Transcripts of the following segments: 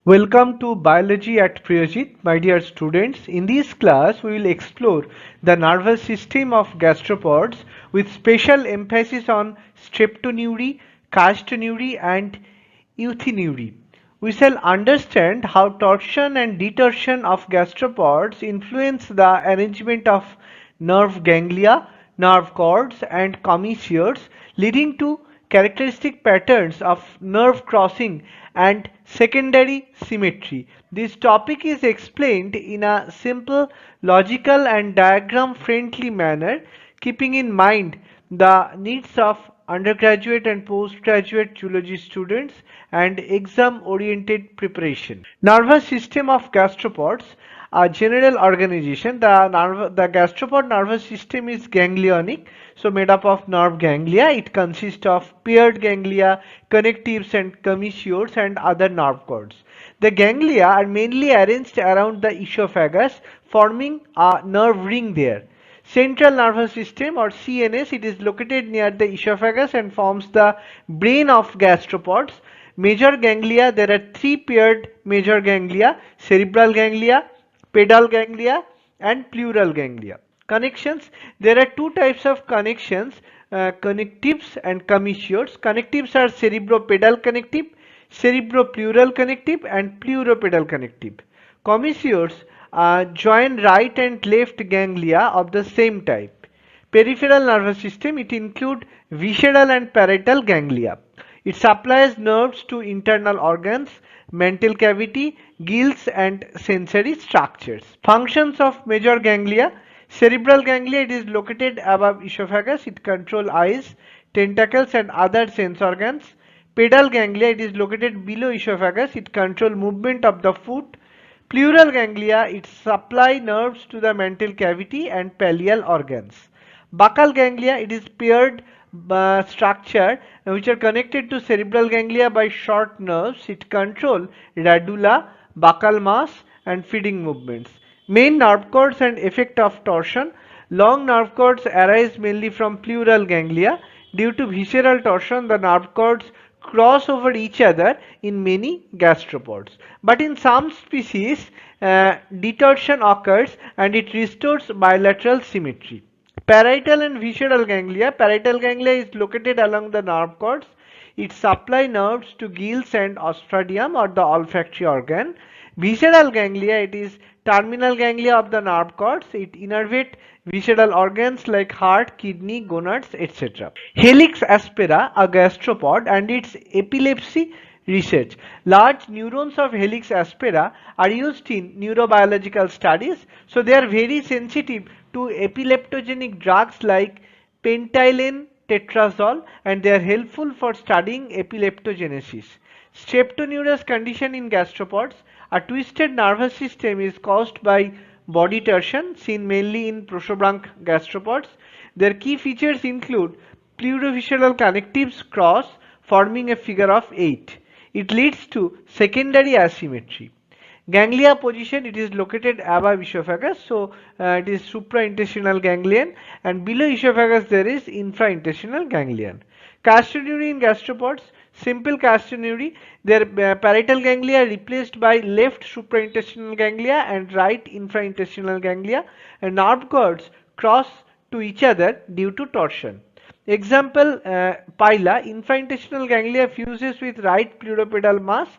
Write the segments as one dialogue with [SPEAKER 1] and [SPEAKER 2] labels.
[SPEAKER 1] Welcome to Biology at Priyojit, my dear students. In this class, we will explore the nervous system of gastropods with special emphasis on Streptoneury, Chiastoneury and Euthyneury. We shall understand how torsion and detorsion of gastropods influence the arrangement of nerve ganglia, nerve cords and commissures, leading to characteristic patterns of nerve crossing and secondary symmetry. This topic is explained in a simple, logical and diagram-friendly manner, keeping in mind the needs of undergraduate and postgraduate zoology students and exam-oriented preparation. Nervous system of gastropods, a general organization. The gastropod nervous system is ganglionic, so made up of nerve ganglia. It consists of paired ganglia, connectives and commissures and other nerve cords. The ganglia are mainly arranged around the esophagus, forming a nerve ring there. Central nervous system or CNS, it is located near the esophagus and forms the brain of gastropods. Major ganglia, there are three paired major ganglia: cerebral ganglia, pedal ganglia and pleural ganglia. Connections, there are two types of connections, connectives and commissures. Connectives are cerebropedal connective, cerebropleural connective and pleuropedal connective. Commissures join right and left ganglia of the same type. Peripheral nervous system, it includes visceral and parietal ganglia. It supplies nerves to internal organs, mental cavity, gills and sensory structures. Functions of major ganglia. Cerebral ganglia, it is located above esophagus. It controls eyes, tentacles and other sense organs. Pedal ganglia, it is located below esophagus. It controls movement of the foot. Pleural ganglia, it supply nerves to the mental cavity and pallial organs. Buccal ganglia, it is paired structure which are connected to cerebral ganglia by short nerves. It control radula, buccal mass and feeding movements. Main nerve cords and effect of torsion. Long nerve cords arise mainly from pleural ganglia. Due to visceral torsion, the nerve cords cross over each other in many gastropods. But in some species, detorsion occurs and it restores bilateral symmetry. Parietal and visceral ganglia. Parietal ganglia is located along the nerve cords. It supply nerves to gills and ostradium or the olfactory organ. Visceral ganglia, it is terminal ganglia of the nerve cords. It innervate visceral organs like heart, kidney, gonads, etc. Helix aspera, a gastropod, and its epilepsy research. Large neurons of Helix aspera are used in neurobiological studies, so they are very sensitive to epileptogenic drugs like pentylene tetrazole, and they are helpful for studying epileptogenesis. Streptoneurus condition in gastropods. A twisted nervous system is caused by body torsion, seen mainly in prosobranch gastropods. Their key features include pleurovisceral connectives cross, forming a figure of 8. It leads to secondary asymmetry. Ganglia position, it is located above esophagus, so it is supraintestinal ganglion, and below esophagus there is infraintestinal ganglion. Castaneury in gastropods, simple castaneury, their parietal ganglia are replaced by left supraintestinal ganglia and right infraintestinal ganglia, and nerve cords cross to each other due to torsion. Example, Pila, infraintestinal ganglia fuses with right pleuropedal mass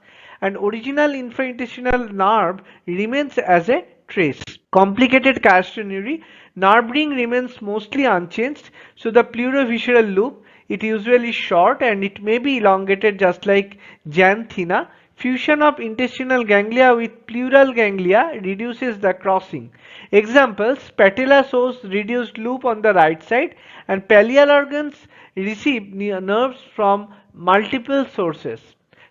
[SPEAKER 1] and original infraintestinal nerve remains as a trace. Complicated castaneury, nerve ring remains mostly unchanged, so the pleurovisceral loop, it usually short and it may be elongated just like xanthina. Fusion of intestinal ganglia with pleural ganglia reduces the crossing. Examples, patella shows reduced loop on the right side and pallial organs receive nerves from multiple sources.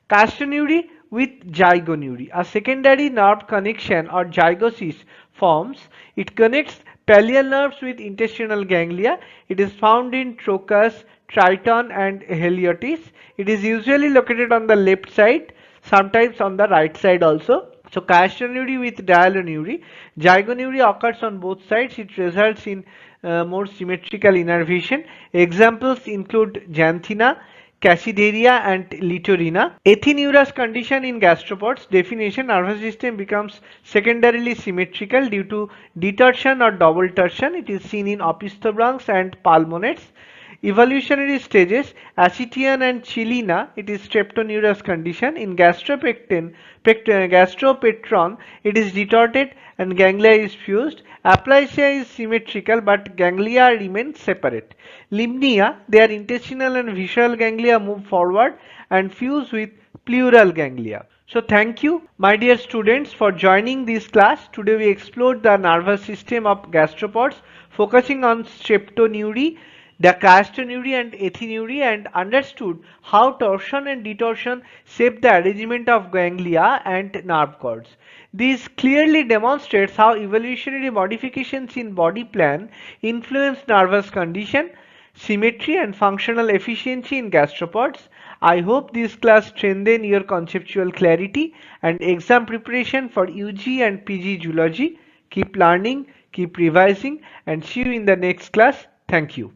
[SPEAKER 1] Castaneury with zygonneury. A secondary nerve connection or zygosis forms. It connects pallial nerves with intestinal ganglia. It is found in trochus, triton and Haliotis. It is usually located on the left side, sometimes on the right side also. So Chiastoneury with dialyneury. Zygonneury occurs on both sides. It results in more symmetrical innervation. Examples include xanthina, Cassidaria and Litorina. Euthyneurus condition in gastropods. Definition: nervous system becomes secondarily symmetrical due to detorsion or double torsion. It is seen in opisthobrunx and pulmonates. Evolutionary stages: Ascidian and Chilina, it is Streptoneurus condition. In gastropetron, it is detorted and ganglia is fused. Aplysia is symmetrical but ganglia remain separate. Limnaea, their intestinal and visceral ganglia move forward and fuse with pleural ganglia. So thank you, my dear students, for joining this class. Today we explored the nervous system of gastropods, focusing on Streptoneury, the Chiastoneury and Euthyneury, and understood how torsion and detorsion shape the arrangement of ganglia and nerve cords. This clearly demonstrates how evolutionary modifications in body plan influence nervous condition, symmetry and functional efficiency in gastropods. I hope this class strengthen your conceptual clarity and exam preparation for UG and PG Zoology. Keep learning, keep revising, and see you in the next class. Thank you.